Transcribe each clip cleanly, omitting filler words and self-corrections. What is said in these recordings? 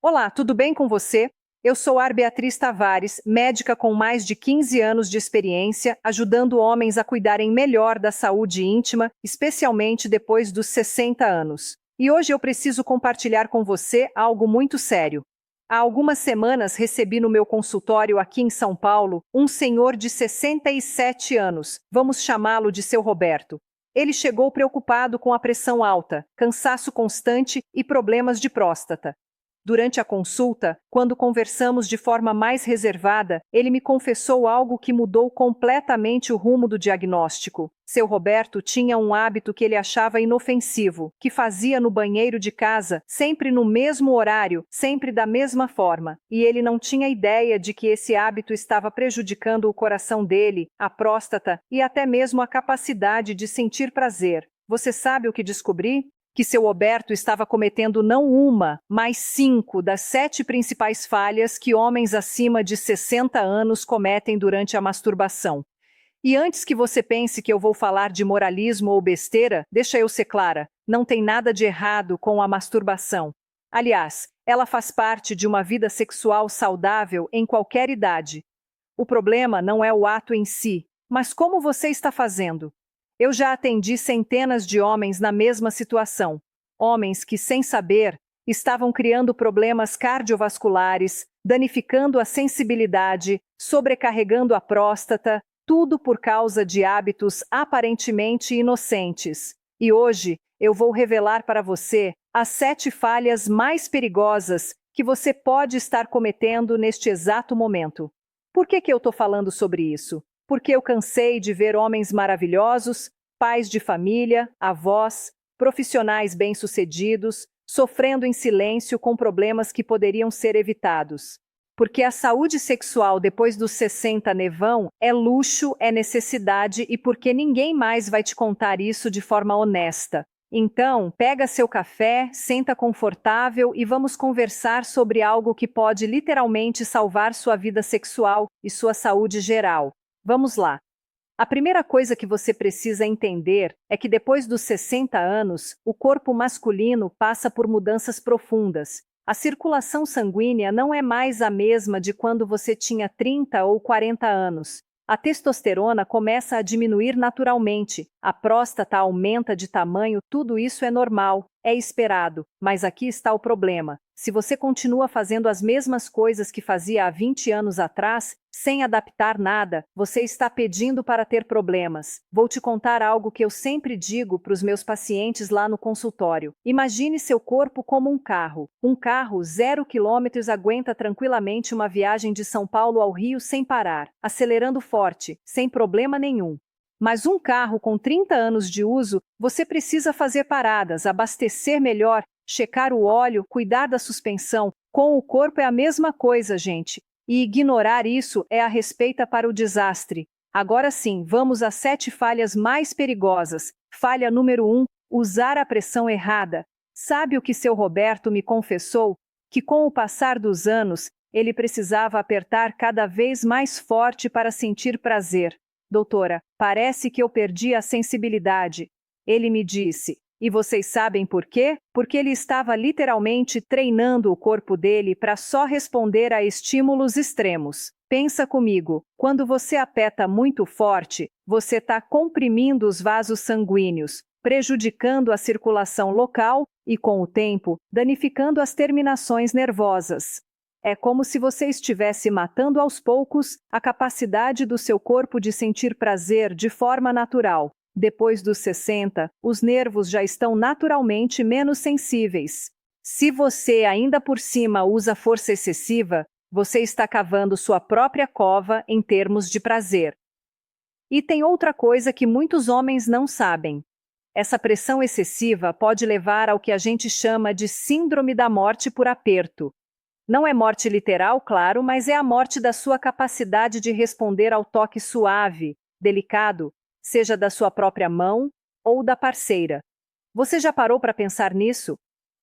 Olá, tudo bem com você? Eu sou a Beatriz Tavares, médica com mais de 15 anos de experiência, ajudando homens a cuidarem melhor da saúde íntima, especialmente depois dos 60 anos. E hoje eu preciso compartilhar com você algo muito sério. Há algumas semanas recebi no meu consultório aqui em São Paulo um senhor de 67 anos, vamos chamá-lo de seu Roberto. Ele chegou preocupado com a pressão alta, cansaço constante e problemas de próstata. Durante a consulta, quando conversamos de forma mais reservada, ele me confessou algo que mudou completamente o rumo do diagnóstico. Seu Roberto tinha um hábito que ele achava inofensivo, que fazia no banheiro de casa, sempre no mesmo horário, sempre da mesma forma, e ele não tinha ideia de que esse hábito estava prejudicando o coração dele, a próstata e até mesmo a capacidade de sentir prazer. Você sabe o que descobri? Que seu Roberto estava cometendo não uma, mas 5 das 7 principais falhas que homens acima de 60 anos cometem durante a masturbação. E antes que você pense que eu vou falar de moralismo ou besteira, deixa eu ser clara, não tem nada de errado com a masturbação. Aliás, ela faz parte de uma vida sexual saudável em qualquer idade. O problema não é o ato em si, mas como você está fazendo. Eu já atendi centenas de homens na mesma situação. Homens que, sem saber, estavam criando problemas cardiovasculares, danificando a sensibilidade, sobrecarregando a próstata, tudo por causa de hábitos aparentemente inocentes. E hoje eu vou revelar para você as 7 falhas mais perigosas que você pode estar cometendo neste exato momento. Por que eu estou falando sobre isso? Porque eu cansei de ver homens maravilhosos, pais de família, avós, profissionais bem-sucedidos, sofrendo em silêncio com problemas que poderiam ser evitados. Porque a saúde sexual depois dos 60 nevão é luxo, é necessidade e porque ninguém mais vai te contar isso de forma honesta. Então, pega seu café, senta confortável e vamos conversar sobre algo que pode literalmente salvar sua vida sexual e sua saúde geral. Vamos lá. A primeira coisa que você precisa entender é que depois dos 60 anos, o corpo masculino passa por mudanças profundas. A circulação sanguínea não é mais a mesma de quando você tinha 30 ou 40 anos. A testosterona começa a diminuir naturalmente, a próstata aumenta de tamanho, tudo isso é normal, é esperado, mas aqui está o problema. Se você continua fazendo as mesmas coisas que fazia há 20 anos atrás, sem adaptar nada, você está pedindo para ter problemas. Vou te contar algo que eu sempre digo para os meus pacientes lá no consultório. Imagine seu corpo como um carro. Um carro 0 km aguenta tranquilamente uma viagem de São Paulo ao Rio sem parar, acelerando forte, sem problema nenhum. Mas um carro com 30 anos de uso, você precisa fazer paradas, abastecer melhor, checar o óleo, cuidar da suspensão. Com o corpo é a mesma coisa, gente. E ignorar isso é a receita para o desastre. Agora sim, vamos às 7 falhas mais perigosas. Falha número 1, usar a pressão errada. Sabe o que seu Roberto me confessou? Que com o passar dos anos, ele precisava apertar cada vez mais forte para sentir prazer. Doutora, parece que eu perdi a sensibilidade. Ele me disse. E vocês sabem por quê? Porque ele estava literalmente treinando o corpo dele para só responder a estímulos extremos. Pensa comigo, quando você aperta muito forte, você está comprimindo os vasos sanguíneos, prejudicando a circulação local e, com o tempo, danificando as terminações nervosas. É como se você estivesse matando aos poucos a capacidade do seu corpo de sentir prazer de forma natural. Depois dos 60, os nervos já estão naturalmente menos sensíveis. Se você ainda por cima usa força excessiva, você está cavando sua própria cova em termos de prazer. E tem outra coisa que muitos homens não sabem. Essa pressão excessiva pode levar ao que a gente chama de síndrome da morte por aperto. Não é morte literal, claro, mas é a morte da sua capacidade de responder ao toque suave, delicado, seja da sua própria mão ou da parceira. Você já parou para pensar nisso?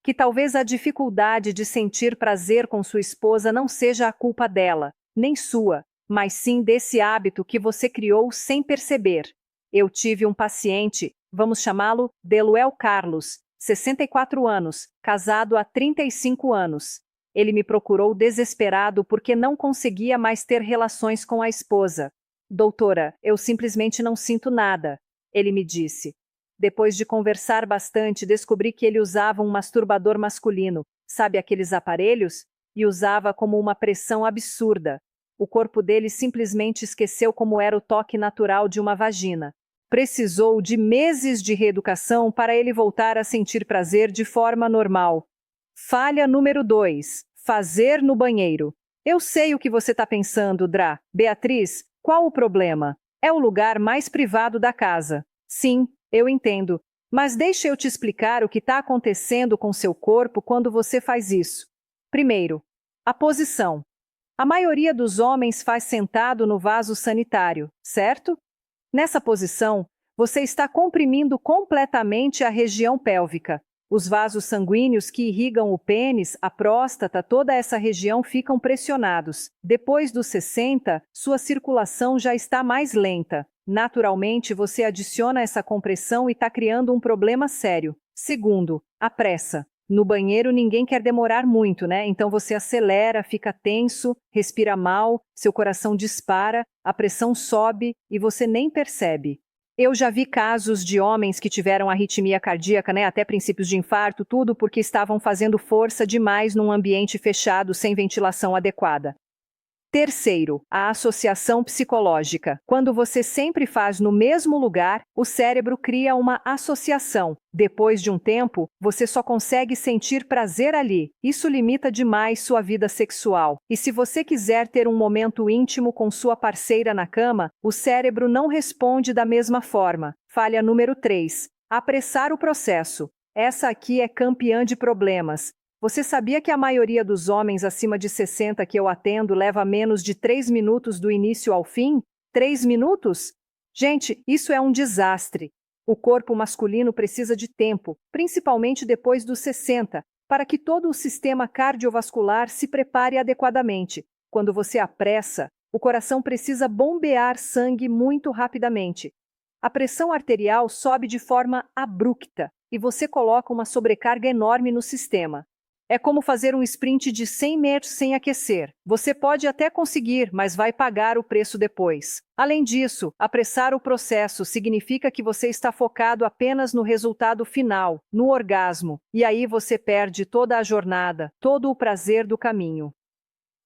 Que talvez a dificuldade de sentir prazer com sua esposa não seja a culpa dela, nem sua, mas sim desse hábito que você criou sem perceber. Eu tive um paciente, vamos chamá-lo Deluel Carlos, 64 anos, casado há 35 anos. Ele me procurou desesperado porque não conseguia mais ter relações com a esposa. Doutora, eu simplesmente não sinto nada, ele me disse. Depois de conversar bastante, descobri que ele usava um masturbador masculino, sabe aqueles aparelhos? E usava como uma pressão absurda. O corpo dele simplesmente esqueceu como era o toque natural de uma vagina. Precisou de meses de reeducação para ele voltar a sentir prazer de forma normal. Falha número 2. Fazer no banheiro. Eu sei o que você está pensando, Dra. Beatriz, qual o problema? É o lugar mais privado da casa. Sim, eu entendo. Mas deixa eu te explicar o que está acontecendo com seu corpo quando você faz isso. Primeiro, a posição. A maioria dos homens faz sentado no vaso sanitário, certo? Nessa posição, você está comprimindo completamente a região pélvica. Os vasos sanguíneos que irrigam o pênis, a próstata, toda essa região ficam pressionados. Depois dos 60, sua circulação já está mais lenta. Naturalmente, você adiciona essa compressão e está criando um problema sério. Segundo, a pressa. No banheiro ninguém quer demorar muito, né? Então você acelera, fica tenso, respira mal, seu coração dispara, a pressão sobe e você nem percebe. Eu já vi casos de homens que tiveram arritmia cardíaca, né? Até princípios de infarto, tudo porque estavam fazendo força demais num ambiente fechado sem ventilação adequada. Terceiro, a associação psicológica. Quando você sempre faz no mesmo lugar, o cérebro cria uma associação. Depois de um tempo, você só consegue sentir prazer ali. Isso limita demais sua vida sexual. E se você quiser ter um momento íntimo com sua parceira na cama, o cérebro não responde da mesma forma. Falha número 3. Apressar o processo. Essa aqui é campeã de problemas. Você sabia que a maioria dos homens acima de 60 que eu atendo leva menos de 3 minutos do início ao fim? 3 minutos? Gente, isso é um desastre. O corpo masculino precisa de tempo, principalmente depois dos 60, para que todo o sistema cardiovascular se prepare adequadamente. Quando você apressa, o coração precisa bombear sangue muito rapidamente. A pressão arterial sobe de forma abrupta e você coloca uma sobrecarga enorme no sistema. É como fazer um sprint de 100 metros sem aquecer. Você pode até conseguir, mas vai pagar o preço depois. Além disso, apressar o processo significa que você está focado apenas no resultado final, no orgasmo, e aí você perde toda a jornada, todo o prazer do caminho.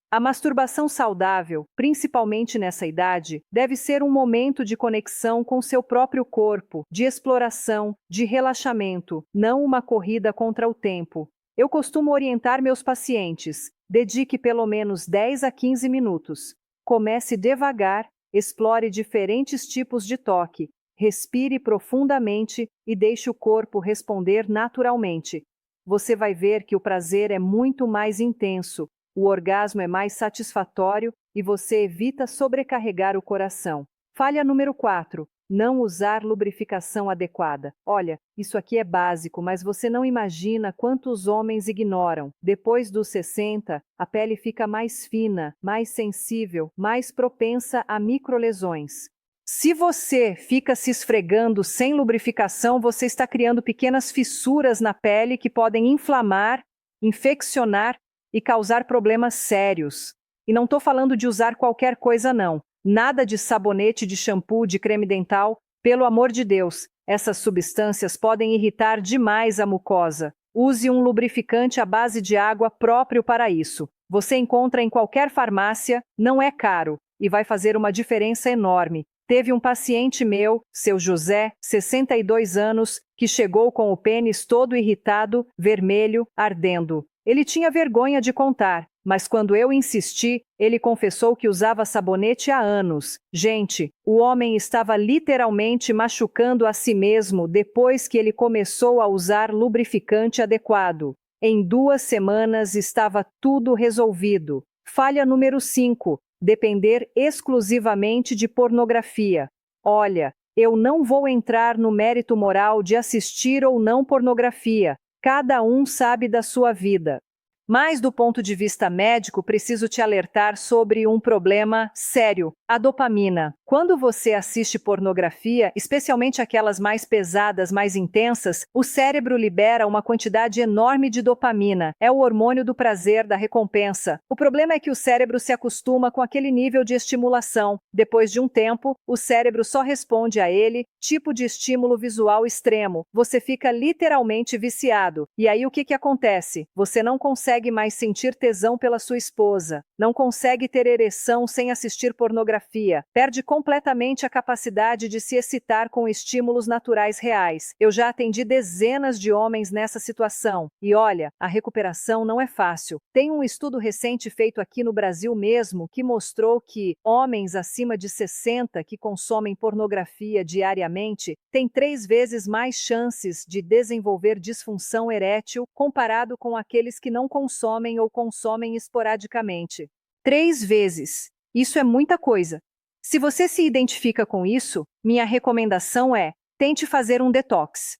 A masturbação saudável, principalmente nessa idade, deve ser um momento de conexão com seu próprio corpo, de exploração, de relaxamento, não uma corrida contra o tempo. Eu costumo orientar meus pacientes: dedique pelo menos 10 a 15 minutos. Comece devagar, explore diferentes tipos de toque, respire profundamente e deixe o corpo responder naturalmente. Você vai ver que o prazer é muito mais intenso, o orgasmo é mais satisfatório e você evita sobrecarregar o coração. Falha número 4. Não usar lubrificação adequada. Olha, isso aqui é básico, mas você não imagina quantos homens ignoram. Depois dos 60, a pele fica mais fina, mais sensível, mais propensa a microlesões. Se você fica se esfregando sem lubrificação, você está criando pequenas fissuras na pele que podem inflamar, infeccionar e causar problemas sérios. E não estou falando de usar qualquer coisa, não. Nada de sabonete, de shampoo, de creme dental. Pelo amor de Deus, essas substâncias podem irritar demais a mucosa. Use um lubrificante à base de água próprio para isso. Você encontra em qualquer farmácia, não é caro e vai fazer uma diferença enorme. Teve um paciente meu, seu José, 62 anos, que chegou com o pênis todo irritado, vermelho, ardendo. Ele tinha vergonha de contar, mas quando eu insisti, ele confessou que usava sabonete há anos. Gente, o homem estava literalmente machucando a si mesmo depois que ele começou a usar lubrificante adequado. Em 2 semanas estava tudo resolvido. Falha número 5. Depender exclusivamente de pornografia. Olha, eu não vou entrar no mérito moral de assistir ou não pornografia. Cada um sabe da sua vida. Mas do ponto de vista médico, preciso te alertar sobre um problema sério: a dopamina. Quando você assiste pornografia, especialmente aquelas mais pesadas, mais intensas, o cérebro libera uma quantidade enorme de dopamina. É o hormônio do prazer, da recompensa. O problema é que o cérebro se acostuma com aquele nível de estimulação. Depois de um tempo, o cérebro só responde a ele, tipo de estímulo visual extremo. Você fica literalmente viciado. E aí o que acontece? Você não consegue mais sentir tesão pela sua esposa, não consegue ter ereção sem assistir pornografia, perde completamente a capacidade de se excitar com estímulos naturais reais. Eu já atendi dezenas de homens nessa situação. E olha, a recuperação não é fácil. Tem um estudo recente feito aqui no Brasil mesmo que mostrou que homens acima de 60 que consomem pornografia diariamente têm 3 vezes mais chances de desenvolver disfunção erétil comparado com aqueles que não consomem ou consomem esporadicamente. 3 vezes. Isso é muita coisa. Se você se identifica com isso, minha recomendação é: tente fazer um detox.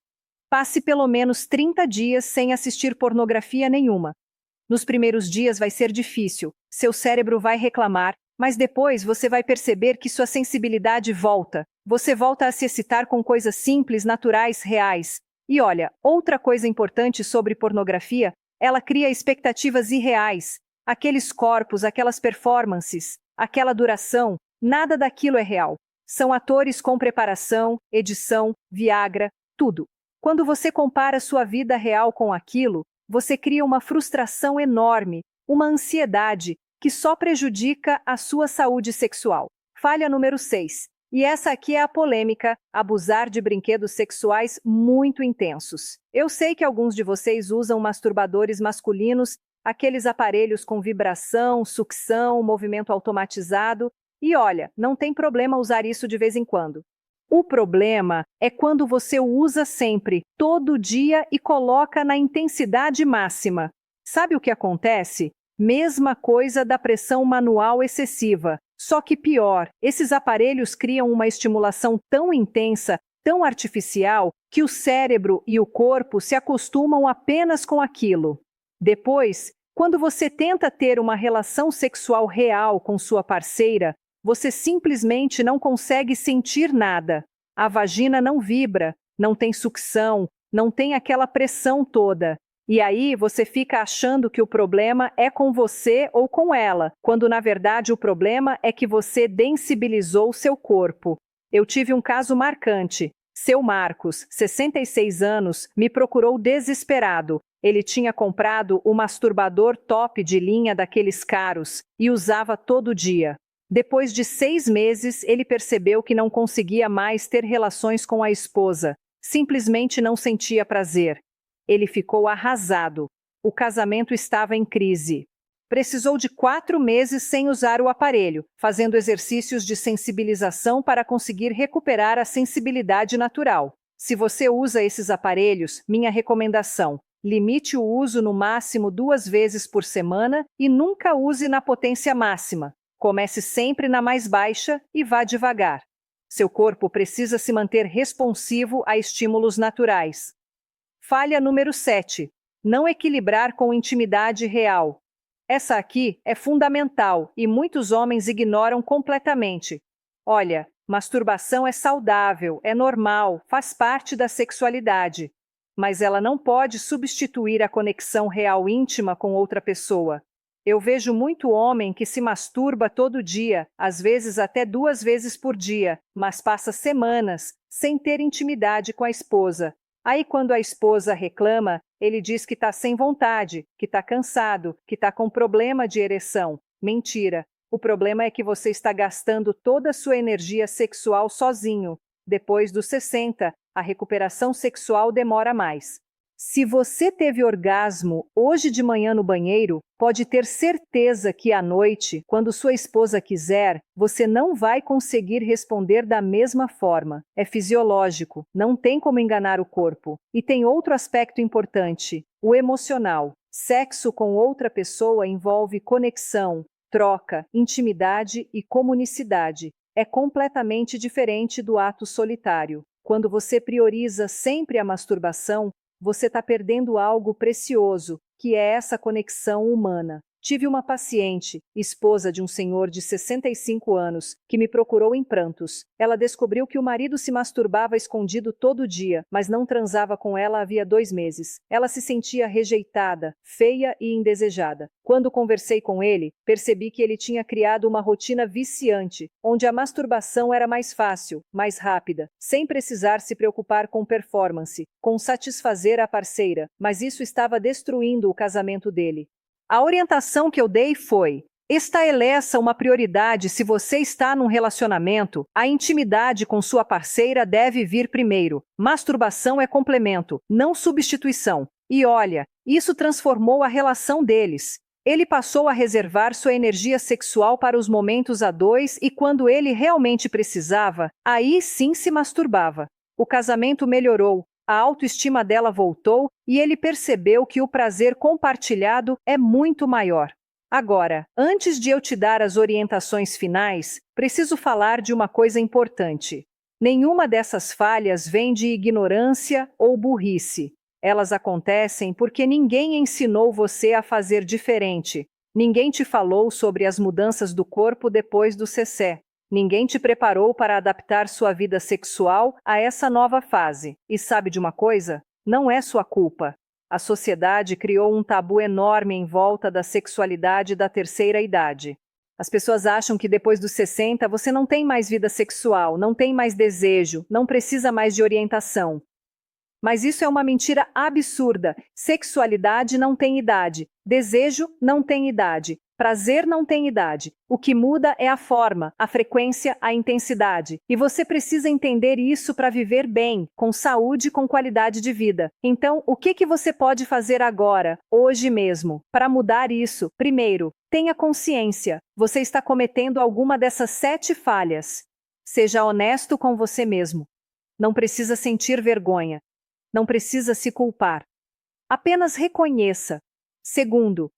Passe pelo menos 30 dias sem assistir pornografia nenhuma. Nos primeiros dias vai ser difícil, seu cérebro vai reclamar, mas depois você vai perceber que sua sensibilidade volta. Você volta a se excitar com coisas simples, naturais, reais. E olha, outra coisa importante sobre pornografia: ela cria expectativas irreais. Aqueles corpos, aquelas performances, aquela duração, nada daquilo é real. São atores com preparação, edição, Viagra, tudo. Quando você compara sua vida real com aquilo, você cria uma frustração enorme, uma ansiedade que só prejudica a sua saúde sexual. Falha número 6. E essa aqui é a polêmica: abusar de brinquedos sexuais muito intensos. Eu sei que alguns de vocês usam masturbadores masculinos, aqueles aparelhos com vibração, sucção, movimento automatizado, e olha, não tem problema usar isso de vez em quando. O problema é quando você o usa sempre, todo dia e coloca na intensidade máxima. Sabe o que acontece? Mesma coisa da pressão manual excessiva. Só que pior, esses aparelhos criam uma estimulação tão intensa, tão artificial, que o cérebro e o corpo se acostumam apenas com aquilo. Depois, quando você tenta ter uma relação sexual real com sua parceira, você simplesmente não consegue sentir nada. A vagina não vibra, não tem sucção, não tem aquela pressão toda. E aí você fica achando que o problema é com você ou com ela, quando na verdade o problema é que você densibilizou seu corpo. Eu tive um caso marcante. Seu Marcos, 66 anos, me procurou desesperado. Ele tinha comprado um masturbador top de linha daqueles caros e usava todo dia. Depois de 6 meses, ele percebeu que não conseguia mais ter relações com a esposa. Simplesmente não sentia prazer. Ele ficou arrasado. O casamento estava em crise. Precisou de 4 meses sem usar o aparelho, fazendo exercícios de sensibilização para conseguir recuperar a sensibilidade natural. Se você usa esses aparelhos, minha recomendação: limite o uso no máximo 2 vezes por semana e nunca use na potência máxima. Comece sempre na mais baixa e vá devagar. Seu corpo precisa se manter responsivo a estímulos naturais. Falha número 7. Não equilibrar com intimidade real. Essa aqui é fundamental e muitos homens ignoram completamente. Olha, masturbação é saudável, é normal, faz parte da sexualidade. Mas ela não pode substituir a conexão real íntima com outra pessoa. Eu vejo muito homem que se masturba todo dia, às vezes até 2 vezes por dia, mas passa semanas sem ter intimidade com a esposa. Aí quando a esposa reclama, ele diz que está sem vontade, que está cansado, que está com problema de ereção. Mentira. O problema é que você está gastando toda a sua energia sexual sozinho. Depois dos 60, a recuperação sexual demora mais. Se você teve orgasmo hoje de manhã no banheiro, pode ter certeza que à noite, quando sua esposa quiser, você não vai conseguir responder da mesma forma. É fisiológico, não tem como enganar o corpo. E tem outro aspecto importante: o emocional. Sexo com outra pessoa envolve conexão, troca, intimidade e comunicidade. É completamente diferente do ato solitário. Quando você prioriza sempre a masturbação, você está perdendo algo precioso, que é essa conexão humana. Tive uma paciente, esposa de um senhor de 65 anos, que me procurou em prantos. Ela descobriu que o marido se masturbava escondido todo dia, mas não transava com ela havia 2 meses. Ela se sentia rejeitada, feia e indesejada. Quando conversei com ele, percebi que ele tinha criado uma rotina viciante, onde a masturbação era mais fácil, mais rápida, sem precisar se preocupar com performance, com satisfazer a parceira, mas isso estava destruindo o casamento dele. A orientação que eu dei foi: estabeleça uma prioridade se você está num relacionamento, a intimidade com sua parceira deve vir primeiro. Masturbação é complemento, não substituição. E olha, isso transformou a relação deles. Ele passou a reservar sua energia sexual para os momentos a dois e quando ele realmente precisava, aí sim se masturbava. O casamento melhorou. A autoestima dela voltou e ele percebeu que o prazer compartilhado é muito maior. Agora, antes de eu te dar as orientações finais, preciso falar de uma coisa importante. Nenhuma dessas falhas vem de ignorância ou burrice. Elas acontecem porque ninguém ensinou você a fazer diferente. Ninguém te falou sobre as mudanças do corpo depois do CC. Ninguém te preparou para adaptar sua vida sexual a essa nova fase. E sabe de uma coisa? Não é sua culpa. A sociedade criou um tabu enorme em volta da sexualidade da terceira idade. As pessoas acham que depois dos 60 você não tem mais vida sexual, não tem mais desejo, não precisa mais de orientação. Mas isso é uma mentira absurda. Sexualidade não tem idade, desejo não tem idade. Prazer não tem idade. O que muda é a forma, a frequência, a intensidade. E você precisa entender isso para viver bem, com saúde e com qualidade de vida. Então, o que você pode fazer agora, hoje mesmo, para mudar isso? Primeiro, tenha consciência. Você está cometendo alguma dessas 7 falhas. Seja honesto com você mesmo. Não precisa sentir vergonha. Não precisa se culpar. Apenas reconheça. Segundo,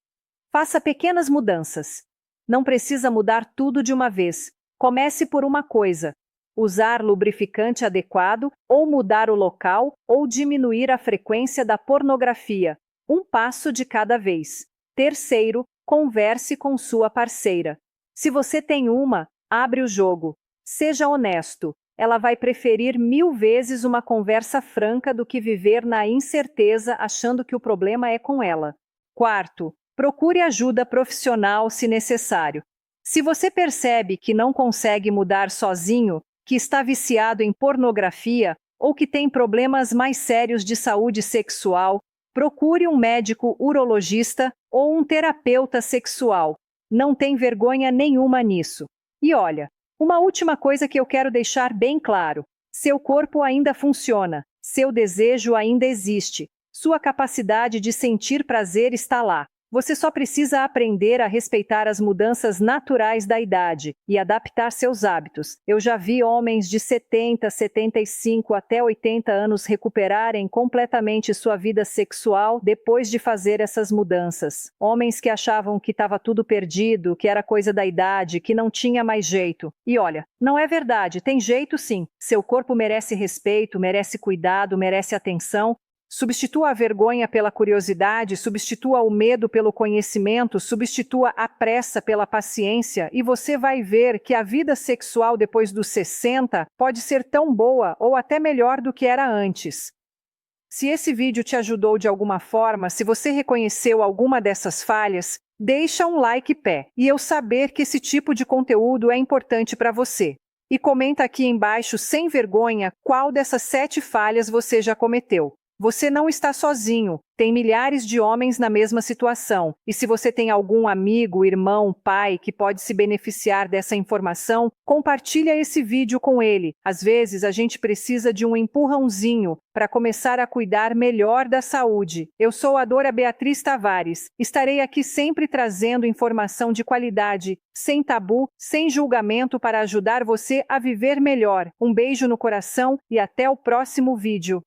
faça pequenas mudanças. Não precisa mudar tudo de uma vez. Comece por uma coisa: usar lubrificante adequado, ou mudar o local, ou diminuir a frequência da pornografia. Um passo de cada vez. Terceiro, converse com sua parceira. Se você tem uma, abre o jogo. Seja honesto. Ela vai preferir 1000 vezes uma conversa franca do que viver na incerteza achando que o problema é com ela. Quarto, procure ajuda profissional se necessário. Se você percebe que não consegue mudar sozinho, que está viciado em pornografia ou que tem problemas mais sérios de saúde sexual, procure um médico urologista ou um terapeuta sexual. Não tem vergonha nenhuma nisso. E olha, uma última coisa que eu quero deixar bem claro: seu corpo ainda funciona, seu desejo ainda existe, sua capacidade de sentir prazer está lá. Você só precisa aprender a respeitar as mudanças naturais da idade e adaptar seus hábitos. Eu já vi homens de 70, 75 até 80 anos recuperarem completamente sua vida sexual depois de fazer essas mudanças. Homens que achavam que estava tudo perdido, que era coisa da idade, que não tinha mais jeito. E olha, não é verdade, tem jeito sim. Seu corpo merece respeito, merece cuidado, merece atenção. Substitua a vergonha pela curiosidade, substitua o medo pelo conhecimento, substitua a pressa pela paciência e você vai ver que a vida sexual depois dos 60 pode ser tão boa ou até melhor do que era antes. Se esse vídeo te ajudou de alguma forma, se você reconheceu alguma dessas falhas, deixa um like pé e eu saber que esse tipo de conteúdo é importante para você. E comenta aqui embaixo sem vergonha qual dessas 7 falhas você já cometeu. Você não está sozinho, tem milhares de homens na mesma situação, e se você tem algum amigo, irmão, pai que pode se beneficiar dessa informação, compartilha esse vídeo com ele. Às vezes a gente precisa de um empurrãozinho para começar a cuidar melhor da saúde. Eu sou a Dra. Beatriz Tavares, estarei aqui sempre trazendo informação de qualidade, sem tabu, sem julgamento para ajudar você a viver melhor. Um beijo no coração e até o próximo vídeo.